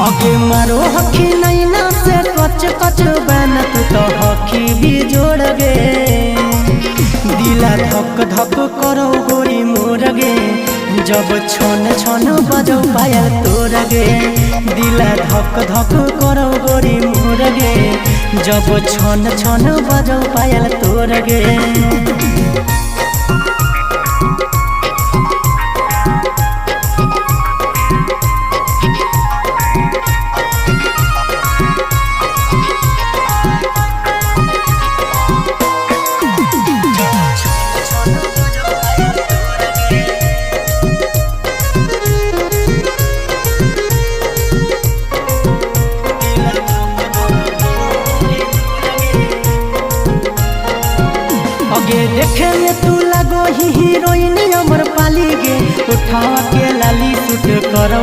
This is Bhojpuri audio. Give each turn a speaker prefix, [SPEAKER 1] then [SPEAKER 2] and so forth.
[SPEAKER 1] अगे मारो हखी नैना से कच कच बन तू तो हखी भी जोड़ गे दिला धक धक करो गोरी मोर गे जब छन छन बजो पायल तोर गे दिला धक धक करो गोरी मोर गे जब छन छन बजो पायल तोर गे अगे देखे में तू लगो ही हीरोइन अमर पाली गे उठावा के लाली सूट करो